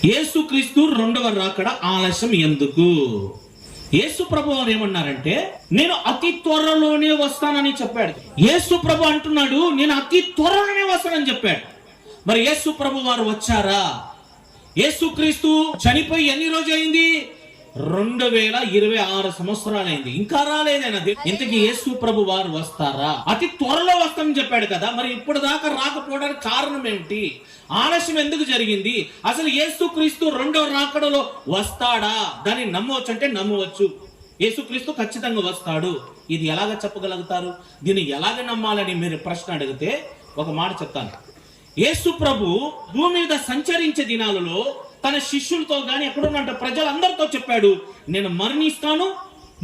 యేసుక్రీస్తు రెండవ రాకడ ఆలస్యం ఎందుకు? యేసు ప్రభు వారు ఏమన్నారంటే, నేను అతి త్వరలోనే వస్తానని చెప్పాడు. యేసు ప్రభు అంటున్నాడు, నేను అతి త్వరలోనే వస్తానని చెప్పాడు. మరి యేసు ప్రభు వారు వచ్చారా? యేసుక్రీస్తు చనిపోయి ఎన్ని రోజు అయింది? 2026 సంవత్సరాలైంది, ఇంకా రాలేదైనా. ఇంతకీ యేసు ప్రభు వారు వస్తారా? అతి త్వరలో వస్తామని చెప్పాడు కదా, మరి ఇప్పుడు దాకా రాకపోవడానికి కారణం ఏమిటి? ఆలస్యం ఎందుకు జరిగింది? అసలు యేసుక్రీస్తు రెండవ రాకడలో వస్తాడా? దాన్ని నమ్మవచ్చు అంటే నమ్మవచ్చు. యేసుక్రీస్తు ఖచ్చితంగా వస్తాడు. ఇది ఎలాగ చెప్పగలుగుతారు? దీన్ని ఎలాగ నమ్మాలని మీరు ప్రశ్న అడిగితే ఒక మాట చెప్తాను. యేసు ప్రభు భూమి మీద సంచరించే దినాలలో తన శిష్యులతో గాని ఎక్కడున్న ప్రజలందరితో చెప్పాడు, నేను మరణిస్తాను,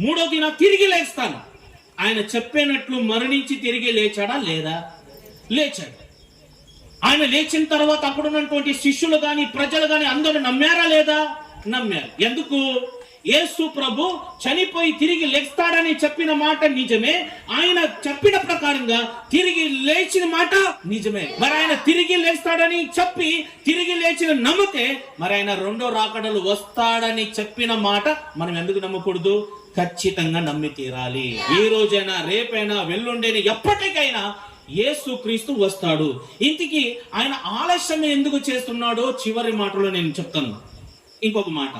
మూడో దిన తిరిగి లేస్తాను. ఆయన చెప్పినట్లు మరణించి తిరిగి లేచాడా? లేదా? లేచాడు. ఆయన లేచిన తర్వాత అక్కడున్నటువంటి శిష్యులు గాని ప్రజలు గాని అందరూ నమ్మారా? లేదా? నమ్మారు. ఎందుకు? యేసు ప్రభు చనిపోయి తిరిగి లేస్తాడని చెప్పిన మాట నిజమే, ఆయన చెప్పిన ప్రకారంగా తిరిగి లేచిన మాట నిజమే. మరి ఆయన తిరిగి లేస్తాడని చెప్పి తిరిగి లేచిన నమ్మితే, మరి ఆయన రెండో రాకడలు వస్తాడని చెప్పిన మాట మనం ఎందుకు నమ్మకూడదు? ఖచ్చితంగా నమ్మి తీరాలి. ఈ రోజైనా, రేపైనా, వెల్లుండైనా, ఎప్పటికైనా యేసుక్రీస్తు వస్తాడు. ఇంటికి ఆయన ఆలస్యం ఎందుకు చేస్తున్నాడో చివరి మాటలో నేను చెప్తాను. ఇంకొక మాట,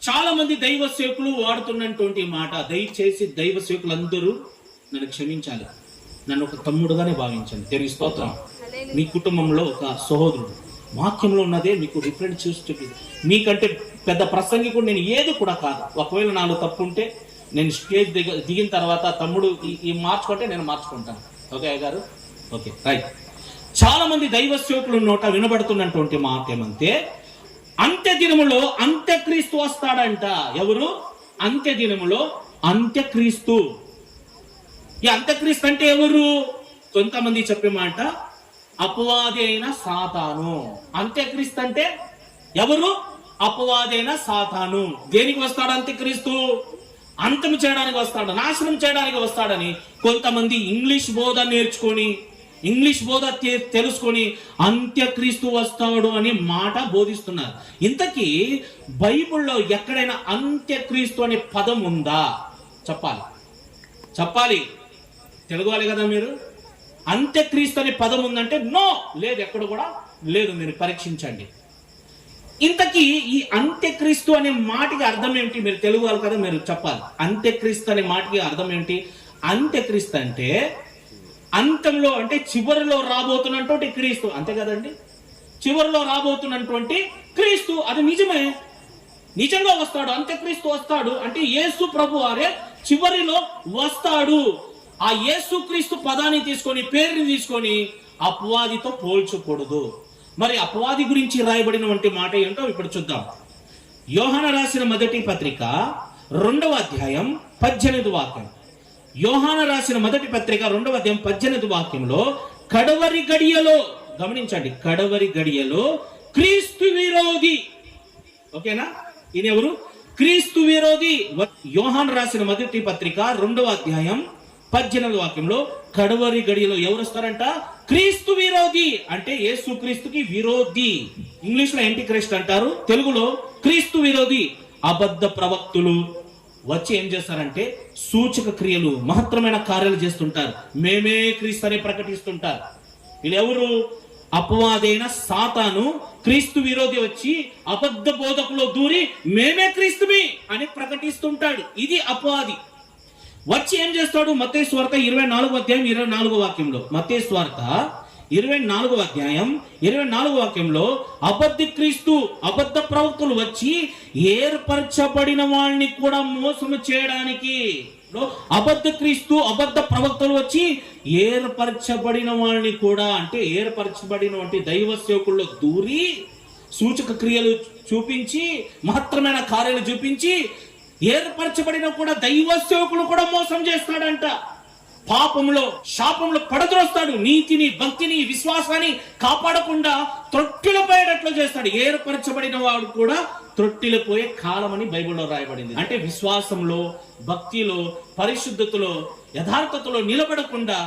చాలా మంది దైవ సేవకులు వాడుతున్నటువంటి మాట, దయచేసి దైవ సేవకులందరూ నన్ను క్షమించాలి, నన్ను ఒక తమ్ముడుగానే భావించండి. దేవుని స్తోత్రం. మీ కుటుంబంలో ఒక సహోదరుడు, వాక్యంలో ఉన్నదే మీకు రిఫరెన్స్ చూసి చెప్పింది. మీకంటే పెద్ద ప్రసంగికుడు నేను ఏది కూడా కాదు. ఒకవేళ నాలో తప్పు ఉంటే నేను స్టేజ్ దిగిన తర్వాత తమ్ముడు ఈ మార్చుకుంటే నేను మార్చుకుంటాను. ఓకే గారు? Okay, right. చాలా మంది దైవ సేవకుల నోట వినబడుతున్నటువంటి మాట ఏమంటే, అంత్య దినములో అంత్యక్రీస్తు వస్తాడంట. ఎవరు? అంత్య దినములో అంత్యక్రీస్తు. ఈ అంత్యక్రీస్తు అంటే ఎవరు? కొంతమంది చెప్పే మాట, అపవాది అయిన సాతాను. అంత్యక్రీస్తు అంటే ఎవరు? అపవాది అయిన సాతాను. దేనికి వస్తాడు అంత్యక్రీస్తు? అంతం చేయడానికి వస్తాడు, నాశనం చేయడానికి వస్తాడని కొంతమంది ఇంగ్లీష్ బోధ నేర్చుకొని, ఇంగ్లీష్ బోధ తెలుసుకొని అంత్యక్రీస్తు వస్తాడు అని మాట బోధిస్తున్నారు. ఇంతకీ బైబిల్లో ఎక్కడైనా అంత్యక్రీస్తు అనే పదం ఉందా? చెప్పాలి. తెలుగువాలి కదా మీరు. అంత్యక్రీస్తు అనే పదం ఉందంటే నో, లేదు, ఎక్కడ కూడా లేదు. మీరు పరీక్షించండి. ఇంతకీ ఈ అంత్యక్రీస్తు అనే మాటకి అర్థం ఏమిటి? మీరు తెలుగు వాళ్ళు కదా, మీరు చెప్పాలి. అంత్యక్రీస్తు అనే మాటకి అర్థం ఏమిటి? అంత్యక్రీస్తు అంటే అంతంలో, అంటే చివరిలో రాబోతున్నటువంటి క్రీస్తు, అంతే కదండి. చివరిలో రాబోతున్నటువంటి క్రీస్తు, అది నిజమే, నిజంగా వస్తాడు. అంత్యక్రీస్తు వస్తాడు అంటే యేసు ప్రభు వారే చివరిలో వస్తాడు. ఆ యేసు క్రీస్తు పదాన్ని తీసుకొని, పేరుని తీసుకొని అపవాదితో పోల్చకూడదు. మరి అపవాది గురించి రాయబడినటువంటి మాట ఏంటో ఇప్పుడు చూద్దాం. యోహాను రాసిన మొదటి పత్రిక 2వ అధ్యాయం 18 వాక్యం. యోహాను రాసిన మొదటి పత్రిక 2వ అధ్యాయం 18 వాక్యంలో, కడవరి గడియలో, గమనించండి, కడవరి గడియలో క్రీస్తు విరోధి. ఓకేనా? ఇది ఎవరు? క్రీస్తు విరోధి. యోహాను రాసిన మొదటి పత్రిక 2వ అధ్యాయం 18 వాక్యంలో, కడవరి గడియలో ఎవరు వస్తారంట? క్రీస్తు విరోధి. అంటే యేసు క్రీస్తుకి విరోధి. ఇంగ్లీష్ లో యాంటీ క్రైస్ట్ అంటారు, తెలుగులో క్రీస్తు విరోధి. అబద్ధ ప్రవక్తులు వచ్చి ఏం చేస్తారంటే సూచక క్రియలు, మహత్తరమైన కార్యాలు చేస్తుంటారు. మేమే క్రీస్తు అని ప్రకటిస్తుంటారు. వీళ్ళు ఎవరు? అపవాదైన సాతాను, క్రీస్తు విరోధి వచ్చి అబద్ధ బోధకులో దూరి మేమే క్రీస్తుమి అని ప్రకటిస్తుంటాడు. ఇది అపవాది. వచ్చి ఏం చేస్తాడు? మత్తయి సువార్త 24వ అధ్యాయం 24వ వాక్యంలో, మత్తయి సువార్త 24వ అధ్యాయం 24వ వాక్యంలో, అబద్ధ క్రీస్తు, అబద్ధ ప్రవక్తలు వచ్చి ఏర్పరచబడిన వాళ్ళని కూడా మోసము చేయడానికి, అబద్ధ క్రీస్తు, అబద్ధ ప్రవక్తలు వచ్చి ఏర్పరచబడిన వాళ్ళని కూడా, అంటే ఏర్పరచబడినటువంటి దైవ సేవకుల్లో దూరి సూచక క్రియలు చూపించి, మహత్తరమైన కార్యాలు చూపించి, ఏర్పరచబడిన కూడా దైవ సేవకులు కూడా మోసం చేస్తాడంట. పాపంలో శాపంలో పడద్రోస్తాడు. నీతిని, భక్తిని, విశ్వాసాన్ని కాపాడకుండా త్రొట్టిలపోయేటట్లు చేస్తాడు. ఏర్పరచబడిన వాడు కూడా త్రొట్టిలిపోయే కాలం అని బైబిల్లో రాయబడింది. అంటే విశ్వాసంలో, భక్తిలో, పరిశుద్ధతలో, యథార్థతలో నిలబడకుండా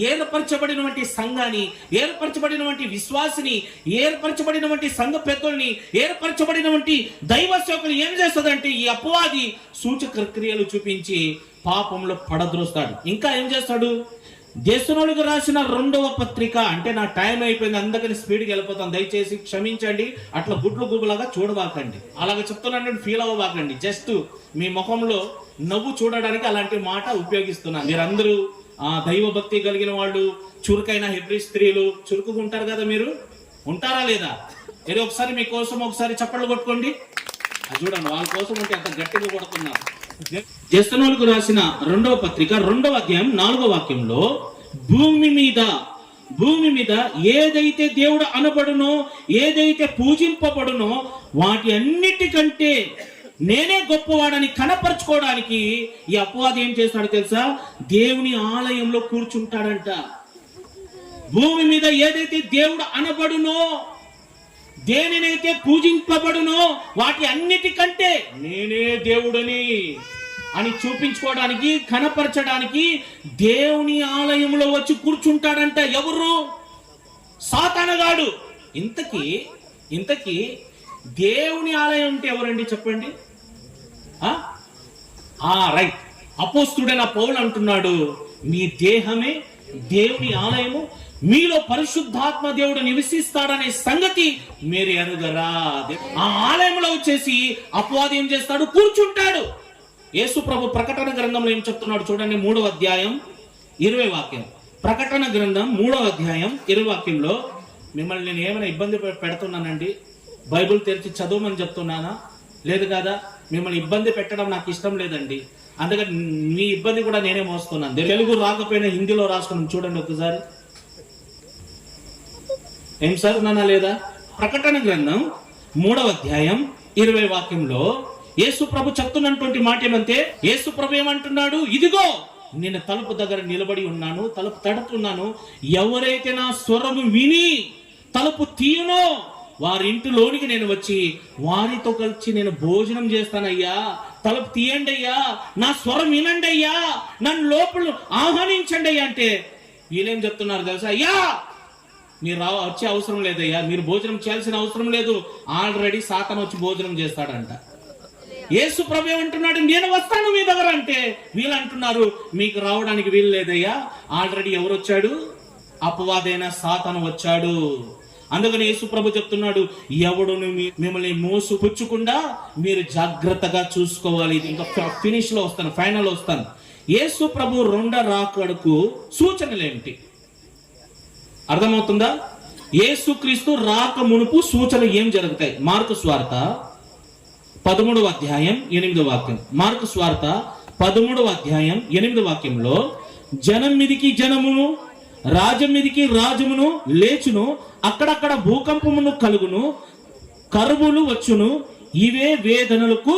ఏర్పరచబడినటువంటి సంఘాన్ని, ఏర్పరచబడినటువంటి విశ్వాసిని, ఏర్పరచబడినటువంటి సంఘ పెద్దల్ని, ఏర్పరచబడినటువంటి దైవ సేవకులు ఏం చేస్తుందంటే ఈ అపవాది సూచక క్రియలు చూపించి పాపంలో పడద్రోస్తాడు. ఇంకా ఏం చేస్తాడు? దేశంలోకి రాసిన 2వ పత్రిక, అంటే నా టైం అయిపోయింది అందుకని స్పీడ్కి వెళ్ళిపోతాను, దయచేసి క్షమించండి. అట్లా గుడ్లు గుబులాగా చూడబాకండి, అలాగే చెప్తున్నాను ఫీల్ అవ్వబాకండి. జస్ట్ మీ ముఖంలో నవ్వు చూడడానికి అలాంటి మాట ఉపయోగిస్తున్నాను. మీరందరూ దైవ భక్తి కలిగిన వాళ్ళు, చురుకైన హెబ్రీ స్త్రీలు, చురుకుగా ఉంటారు కదా. మీరు ఉంటారా లేదా? ఏదో ఒకసారి మీకోసం ఒకసారి చప్పట్లు కొట్టుకోండి. అది చూడండి, వాళ్ళ కోసం ఉంటే అంత గట్టిగా కొడుతున్నారు. దేశంలోకి రాసిన 2వ పత్రిక 2వ అధ్యాయం 4వ వాక్యంలో భూమి మీద ఏదైతే దేవుడు అనబడునో, ఏదైతే పూజింపబడునో వాటి అన్నిటికంటే నేనే గొప్పవాడని కనపరచుకోవడానికి ఈ అపవాది ఏం చేస్తాడో తెలుసా? దేవుని ఆలయంలో కూర్చుంటాడంట. భూమి మీద ఏదైతే దేవుడు అనబడునో, దేనినైతే పూజింపబడునో వాటి అన్నిటికంటే నేనే దేవుడని అని చూపించుకోవడానికి, కనపరచడానికి దేవుని ఆలయంలో వచ్చి కూర్చుంటాడంట. ఎవరు? సాతానుగాడు. ఇంతకీ దేవుని ఆలయం అంటే ఎవరండి చెప్పండి? రైట్, అపోస్తలుడైన పౌలు అంటున్నాడు, మీ దేహమే దేవుని ఆలయము, మీలో పరిశుద్ధాత్మ దేవుడు నివసిస్తాడనే సంగతి మీరు ఎరుగరా? ఆ ఆలయంలో వచ్చేసి అపవాది ఏం చేస్తాడు? కూర్చుంటాడు. యేసు ప్రభు ప్రకటన గ్రంథంలో ఏం చెప్తున్నాడు చూడండి, 3వ అధ్యాయం 20వ వాక్యం. ప్రకటన గ్రంథం 3వ అధ్యాయం 20వ వాక్యంలో, మిమ్మల్ని నేను ఏమైనా ఇబ్బంది పెడుతున్నానండి? బైబిల్ తెరిచి చదవమని చెప్తున్నానా? లేదు కదా. మిమ్మల్ని ఇబ్బంది పెట్టడం నాకు ఇష్టం లేదండి, అందుకని మీ ఇబ్బంది కూడా నేనే మోస్తున్నాను. తెలుగు రాకపోయినా హిందీలో రాసుకున్నాం, చూడండి ఒకసారి. ఏం సార్ నానా లేదా? ప్రకటన గ్రంథం 3వ అధ్యాయం 20వ వాక్యంలో యేసు ప్రభు చెప్తున్నటువంటి మాట ఏమంటే, యేసు ప్రభు ఏమంటున్నాడు? ఇదిగో నేను తలుపు దగ్గర నిలబడి ఉన్నాను, తలుపు తడుతున్నాను. ఎవరైతే నా స్వరము విని తలుపు తీయునో వారి ఇంటిలోనికి నేను వచ్చి వారితో కలిసి నేను భోజనం చేస్తానయ్యా. తలుపు తీయండి అయ్యా, నా స్వరం వినండి అయ్యా, నన్ను లోపల ఆహ్వానించండి అయ్యా అంటే వీళ్ళేం చెప్తున్నారు తెలుసా? అయ్యా మీరు వచ్చే అవసరం లేదయ్యా, మీరు భోజనం చేయాల్సిన అవసరం లేదు, ఆల్రెడీ సాతాను వచ్చి భోజనం చేస్తాడంట. యేసు ప్రభు ఏమంటున్నాడు? నేను వస్తాను మీ దగ్గర అంటే వీళ్ళు అంటున్నారు మీకు రావడానికి వీలు లేదయ్యా, ఆల్రెడీ ఎవరు వచ్చాడు? అపవాదైన సాతాను వచ్చాడు. అందుకని యేసు ప్రభు చెప్తున్నాడు, ఎవడును మిమ్మల్ని మోసు పుచ్చకుండా మీరు జాగ్రత్తగా చూసుకోవాలి. ఇంకా ఫినిష్ లో వస్తాను, ఫైనల్ వస్తాను. యేసు ప్రభు 2వ రాకడకు సూచనలు ఏమిటి అర్థమవుతుందా? యేసుక్రీస్తు రాక మునుపు సూచనలు ఏం జరుగుతాయి? మార్కు స్వార్త 13వ అధ్యాయం 8వ వాక్యం. మార్కు స్వార్త 13వ అధ్యాయం 8వ వాక్యంలో, జనం మీదికి జనమును, రాజ్యం మీదికి రాజమును లేచును, అక్కడక్కడ భూకంపమును కలుగును, కరువులు వచ్చును, ఇవే వేదనలకు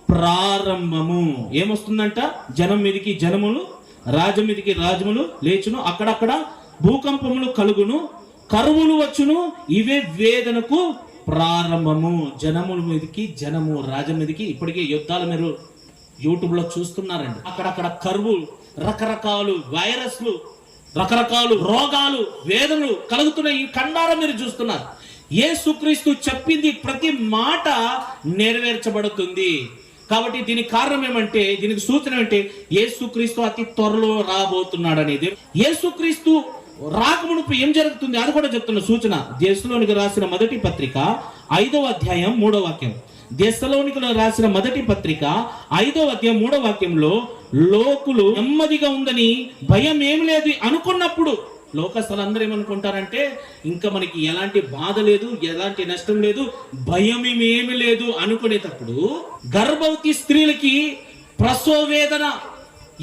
ప్రారంభము. ఏమొస్తుందంట? జనం మీదికి జనములు, రాజ్యం మీదికి రాజములు లేచును, అక్కడక్కడ భూకంపములు కలుగును, కరువులు వచ్చును, ఇవే వేదనకు ప్రారంభము. జనముల మీదకి జనము, రాజ్యం మీదకి. ఇప్పటికే యుద్ధాలు మీరు యూట్యూబ్ లో చూస్తున్నారండి. అక్కడక్కడ కరువు, రకరకాలు వైరస్లు, రకరకాలు రోగాలు, వేదనలు కలుగుతున్న ఈ ఖండాలు మీరు చూస్తున్నారు. యేసుక్రీస్తు చెప్పింది ప్రతి మాట నెరవేర్చబడుతుంది. కాబట్టి దీనికి కారణం ఏమంటే, దీనికి సూచన ఏమంటే, యేసుక్రీస్తు అతి త్వరలో రాబోతున్నాడు అనేది. యేసుక్రీస్తు రాకమునుపు ఏం జరుగుతుంది అది కూడా చెప్తున్న సూచన. దెస్సలోనికీయులకు రాసిన మొదటి పత్రిక 5వ అధ్యాయం 3వ వాక్యం. దెస్సలోనికీయులకు రాసిన మొదటి పత్రిక 5వ అధ్యాయం 3వ వాక్యంలో, లోకులు నెమ్మదిగా ఉందని భయం ఏమి లేదు అనుకున్నప్పుడు, లోకస్తులందరూ ఏమనుకుంటారంటే ఇంకా మనకి ఎలాంటి బాధ లేదు, ఎలాంటి నష్టం లేదు, భయం ఏమి లేదు అనుకునేటప్పుడు గర్భవతి స్త్రీలకి ప్రసవ వేదన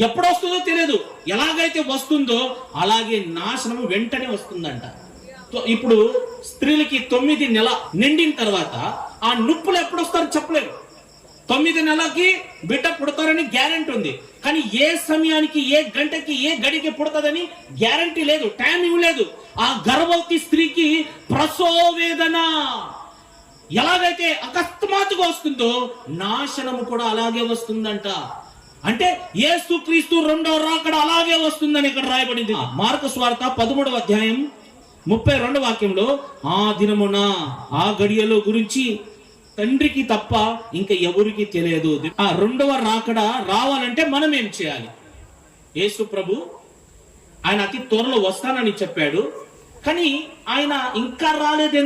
ఎప్పుడు వస్తుందో తెలియదు. ఎలాగైతే వస్తుందో అలాగే నాశనము వెంటనే వస్తుందంట. ఇప్పుడు స్త్రీలకి 9 నెల నిండిన తర్వాత ఆ నొప్పులు ఎప్పుడు వస్తారో చెప్పలేరు. 9 నెలలకి బిడ్డ పుడతారని గ్యారెంటీ ఉంది, కానీ ఏ సమయానికి, ఏ గంటకి, ఏ గడికి పుడతాదని గ్యారెంటీ లేదు, టైం ఇవ్వలేదు. ఆ గర్భవతి స్త్రీకి ప్రసవ వేదన ఎలాగైతే అకస్మాత్తుగా వస్తుందో నాశనము కూడా అలాగే వస్తుందంట. అంటే యేసుక్రీస్తు రెండో రాకడ అలాగే వస్తుందని ఇక్కడ రాయబడింది. మార్కు సువార్త 13వ అధ్యాయం 32వ వాక్యంలో, ఆ దినమున ఆ గడియలో గురించి తండ్రికి తప్ప ఇంకా ఎవరికి తెలియదు. ఆ రెండవ రాకడ రావాలంటే మనం ఏం చేయాలి? యేసు ప్రభు ఆయన అతి త్వరలో వస్తానని చెప్పాడు, కానీ ఆయన ఇంకా రాలేదు.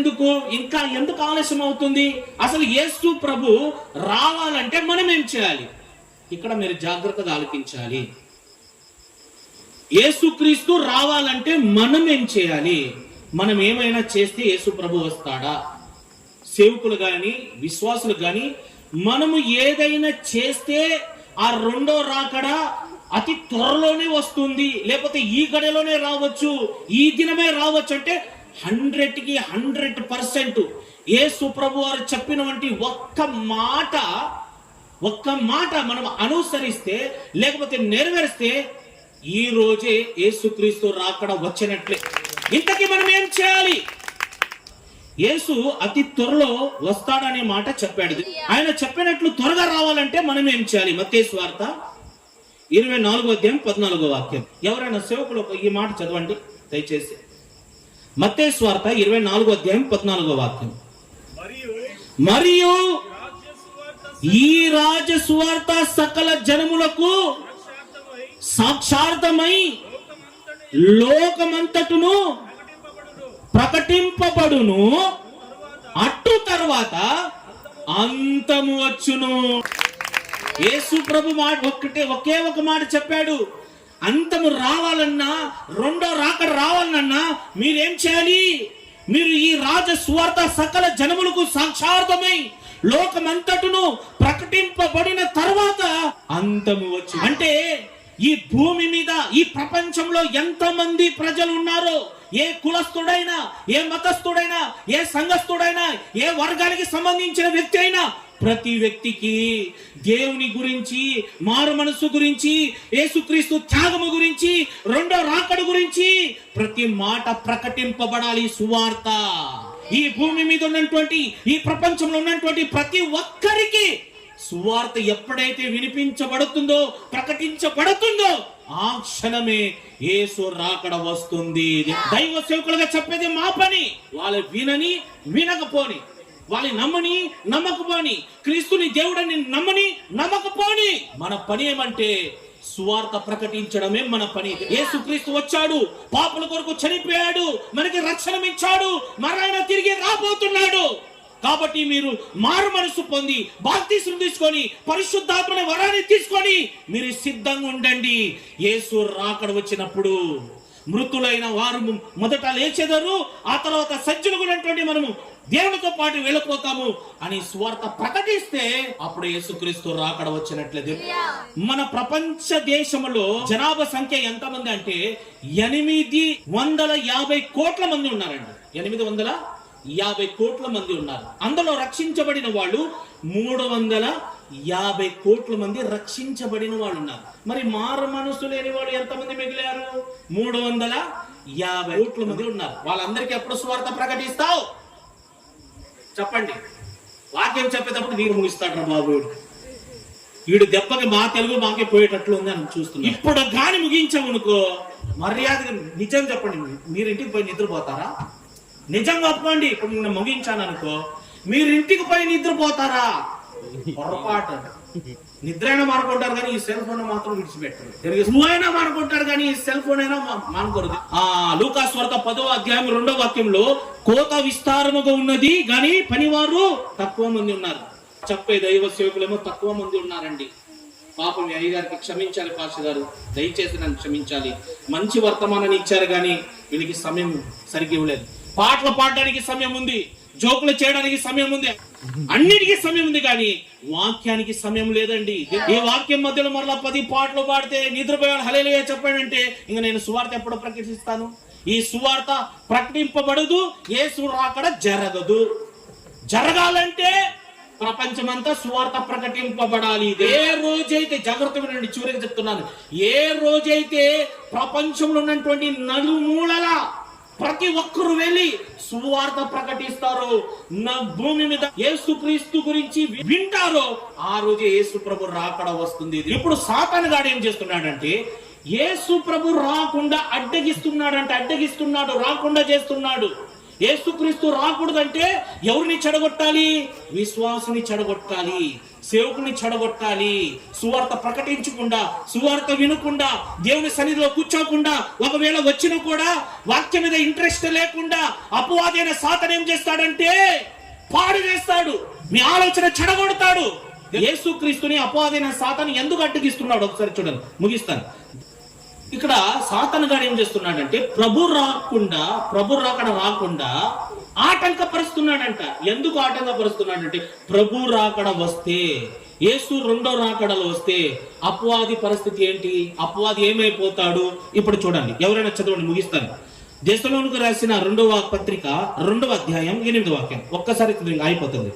ఇంకా ఎందుకు ఆలస్యం అవుతుంది? అసలు యేసు ప్రభు రావాలంటే మనం ఏం చేయాలి? ఇక్కడ మీరు జాగ్రత్తగా ఆలకించాలి. యేసుక్రీస్తు రావాలంటే మనం ఏం చేయాలి? మనం ఏమైనా చేస్తే యేసు ప్రభు వస్తాడా? సేవకులు గాని, విశ్వాసులు గాని మనము ఏదైనా చేస్తే ఆ రెండో రాకడ అతి త్వరలోనే వస్తుంది, లేకపోతే ఈ గడిలోనే రావచ్చు, ఈ దినమే రావచ్చు అంటే 100కి 100% యేసు ప్రభు వారు చెప్పినటువంటి ఒక్క మాట మనం అనుసరిస్తే, లేకపోతే నెరవేరిస్తే ఈ రోజే యేసుక్రీస్తు రాకడ వచ్చినట్లే. ఇంతకీ మనం ఏం చేయాలి? యేసు అతి త్వరలో వస్తాడనే మాట చెప్పాడు. ఆయన చెప్పినట్లు త్వరగా రావాలంటే మనం ఏం చేయాలి? మత్తయి సువార్త 24వ అధ్యాయం 14వ వాక్యం. ఎవరైనా సేవకులు ఈ మాట చదవండి దయచేసి. మత్తయి సువార్త 24వ అధ్యాయం 14వ వాక్యం. మరియు ఈ రాజ్య సువార్త సకల జనములకు సాక్షార్థమై లోకమంతటును ప్రకటింపబడును, అట్టు తర్వాత అంతము వచ్చును. యేసు ప్రభు మాట ఒకే ఒక మాట చెప్పాడు. అంతము రావాలన్నా, రెండో రాకడ రావాలన్నా మీరేం చేయాలి? మీరు ఈ రాజ సువార్త సకల జనములకు సాక్షార్థమై లోకమంతటును ప్రకటింపబడిన తర్వాత అంతము వచ్చు. అంటే ఈ భూమి మీద, ఈ ప్రపంచంలో ఎంతమంది ప్రజలు ఉన్నారో, ఏ కులస్తుడైనా, ఏ మతస్థుడైనా, ఏ సంఘస్థుడైనా, ఏ వర్గానికి సంబంధించిన వ్యక్తి అయినా, ప్రతి వ్యక్తికి దేవుని గురించి, మారు మనసు గురించి, యేసుక్రీస్తు త్యాగము గురించి, రెండో రాకడ గురించి ప్రతి మాట ప్రకటింపబడాలి. సువార్త ఈ భూమి మీద ఉన్నటువంటి, ఈ ప్రపంచంలో ఉన్నటువంటి ప్రతి ఒక్కరికి సువార్త ఎప్పుడైతే వినిపించబడుతుందో, ప్రకటించబడుతుందో ఆ క్షణమే యేసు రాకడ వస్తుంది. దైవ సేవకులుగా చెప్పేది మా పని. వాళ్ళు వినని, వినకపోని, వాళ్ళు నమ్మని, నమ్మకపోని, క్రీస్తుని దేవుడని నమ్మని, నమ్మకపోని, మన పని ఏమంటే సువార్త ప్రకటించడమే మన పని. యేసుక్రీస్తు వచ్చాడు, పాపుల కొరకు చనిపోయాడు, మనకి రక్షణ ఇచ్చాడు, మరణ తిరిగి రాబోతున్నాడు. కాబట్టి మీరు మారు మనసు పొంది బాప్తిస్మం తీసుకొని పరిశుద్ధాత్మని వరాన్ని తీసుకొని మీరు సిద్ధంగా ఉండండి. యేసు రాకడ వచ్చినప్పుడు మృతులైన వారు మొదట లేచెదరు, ఆ తర్వాత సజ్జనులైనటువంటి మనము దేవునితో పాటు వెళ్ళిపోతాము అని సువార్త ప్రకటిస్తే అప్పుడు యేసుక్రీస్తు రాకడ వచ్చినట్లే. మన ప్రపంచ దేశంలో జనాభా సంఖ్య ఎంతమంది అంటే 850 కోట్ల మంది ఉన్నారండి. 850 కోట్ల మంది ఉన్నారు. అందులో రక్షించబడిన వాళ్ళు 350 కోట్ల మంది రక్షించబడిన వాళ్ళు ఉన్నారు. మరి మారు మనసు లేని వాళ్ళు ఎంతమంది మిగిలారు? 350 కోట్ల మంది ఉన్నారు. వాళ్ళందరికీ ఎప్పుడు సువార్త ప్రకటిస్తావు? చెప్పండి. వాక్యం చెప్పేటప్పుడు నీరు ముగిస్తాడు రా బాబు, వీడు దెబ్బకి మా తెలుగు మాకే పోయేటట్లు ఉంది అని చూస్తున్నాం. ఇప్పుడు గాని ముగించామనుకో, మర్యాదగా నిజం చెప్పండి, మీరు ఇంటికి పోయి నిద్రపోతారా? నిజంగా ఒప్పుకోండి. ఇప్పుడు నేను ముగించాను అనుకో, మీరు ఇంటికి పోయి నిద్రపోతారా? పొరపాటు. నిద్ర అయినా మానుకుంటారు కానీ ఈ సెల్ ఫోన్ మాత్రం విడిచిపెట్టారు. నువ్వైనా మానుకుంటారు కానీ ఈ సెల్ ఫోన్ అయినా మానుకోరు. లూకాసు వార్త 10వ అధ్యాయం 2వ వాక్యంలో, కోత విస్తారముగా ఉన్నది కానీ పనివారు తక్కువ మంది ఉన్నారు. చెప్పే దైవ సేవకులేమో తక్కువ మంది ఉన్నారండి. పాపం మీ అయ్యగారికి క్షమించాలి పాస్టర్ గారు, దయచేసి నన్ను క్షమించాలి. మంచి వర్తమానాన్ని ఇచ్చారు కానీ వీళ్ళకి సమయం సరిగ్గా ఇవ్వలేదు. పాటలు పాడడానికి సమయం ఉంది, జోకులు చేయడానికి సమయం ఉంది, అన్నిటికీ సమయం ఉంది, కానీ వాక్యానికి సమయం లేదండి. ఈ వాక్యం మధ్యలో మరలా 10 పాటలు పాడితే నిద్రపోయాడు హల్లెలూయా చెప్పాడంటే ఇంక నేను సువార్త ఎప్పుడు ప్రకటిస్తాను? ఈ సువార్త ప్రకటింపబడదు, యేసు రాకడ జరగదు. జరగాలంటే ప్రపంచమంతా సువార్త ప్రకటింపబడాలి. ఏ రోజైతే, జాగ్రత్తగా వినండి, చివరికి చెప్తున్నాను, ఏ రోజైతే ప్రపంచంలో ఉన్నటువంటి నలుమూలల ప్రతి ఒక్కరు వెళ్ళి సువార్త ప్రకటిస్తారో, నా భూమి మీద యేసుక్రీస్తు గురించి వింటారో, ఆ రోజే యేసు ప్రభు రాకడ వస్తుంది. ఇప్పుడు సాతాను గాడు ఏం చేస్తున్నాడంటే యేసు ప్రభు రాకుండా అడ్డగిస్తున్నాడు, రాకుండా చేస్తున్నాడు. యేసుక్రీస్తు రాకూడదంటే ఎవరిని చెడగొట్టాలి? విశ్వాసుని చెడగొట్టాలి, సేవకుని చెడగొట్టాలి. సువార్త ప్రకటించకుండా, సువార్త వినకుండా, దేవుని సన్నిధిలో కూర్చోకుండా, ఒకవేళ వచ్చినా కూడా వాక్యం మీద ఇంట్రెస్ట్ లేకుండా అపవాదైన సాతాను ఏం చేస్తాడంటే పాడు చేస్తాడు, మీ ఆలోచన చెడగొడతాడు. యేసుక్రీస్తుని అపవాదైన సాతాను ఎందుకు అడ్డగిస్తున్నాడు ఒకసారి చూడండి, ముగిస్తాను. ఇక్కడ సాతాను గాడు ఏం చేస్తున్నాడంటే ప్రభు రాకడ రాకుండా ఆటంకపరుస్తున్నాడంట. ఎందుకు ఆటంకపరుస్తున్నాడంటే ప్రభు రాకడ వస్తే, యేసు రెండో రాకడలో వస్తే అపవాది పరిస్థితి ఏంటి? అపవాది ఏమైపోతాడు? ఇప్పుడు చూడండి, ఎవరైనా చదవండి, ముగిస్తాను. దెస్సలోనికి రాసిన 2వ పత్రిక 2వ అధ్యాయం 8వ వాక్యం. ఒక్కసారి అయిపోతుంది.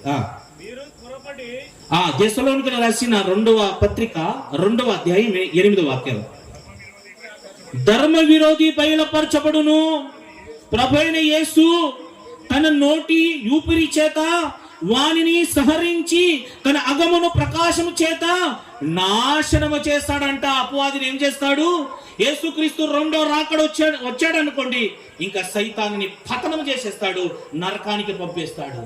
దెస్సలోనికి రాసిన 2వ పత్రిక 2వ అధ్యాయం 8వ వాక్యం. ధర్మ విరోధి బయలుపరచబడును, ప్రభువైన యేసు తన నోటి ఊపిరి చేత వానిని సంహరించి తన అగమును ప్రకాశము చేత నాశనము చేస్తాడంట. అపవాదిని ఏం చేస్తాడు? యేసుక్రీస్తు రెండో రాకడ వచ్చాడు అనుకోండి, ఇంకా సైతాన్ని పతనం చేసేస్తాడు, నరకానికి పంపేస్తాడు.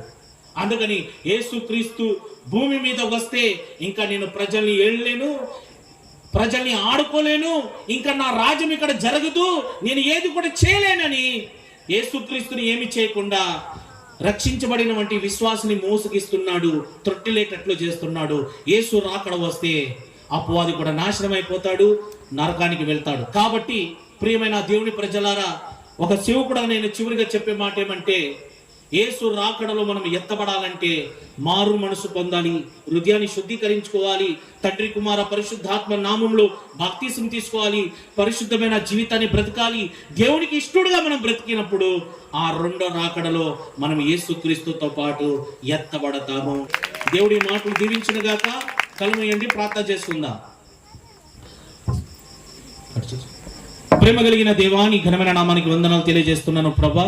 అందుకని యేసుక్రీస్తు భూమి మీద వస్తే ఇంకా నేను ప్రజల్ని ఏళ్ళలేను, ప్రజల్ని ఆడుకోలేను, ఇంకా నా రాజ్యం ఇక్కడ జరగదు, నేను ఏది కూడా చేయలేనని యేసుక్రీస్తుని ఏమి చేయకుండా రక్షించబడిన వంటి విశ్వాసుని మోసగిస్తున్నాడు, త్రొట్టిలేటట్లు చేస్తున్నాడు. యేసు రాకడ వస్తే అపవాది కూడా నాశనం అయిపోతాడు, నరకానికి వెళ్తాడు. కాబట్టి ప్రియమైన దేవుని ప్రజలారా, ఒక సేవకుడు నేను చివరిగా చెప్పే మాట ఏమంటే, యేసు రాకడలో మనం ఎత్తబడాలంటే మారు మనసు పొందాలి, హృదయాన్ని శుద్ధీకరించుకోవాలి, తండ్రి కుమార పరిశుద్ధాత్మ నామంలో బాప్తిసం తీసుకోవాలి, పరిశుద్ధమైన జీవితాన్ని బ్రతకాలి. దేవునికి ఇష్టడుగా మనం బ్రతికినప్పుడు ఆ రెండో రాకడలో మనం యేసుక్రీస్తుతో పాటు ఎత్తబడతాము. దేవుడి మాటలు దీవించునుగాక. కలమయండి, ప్రార్థన చేసుకుందాం. ప్రేమ కలిగిన దేవా, నీ ఘనమైన నామానికి వందనాలు తెలియజేస్తున్నాను ప్రభా.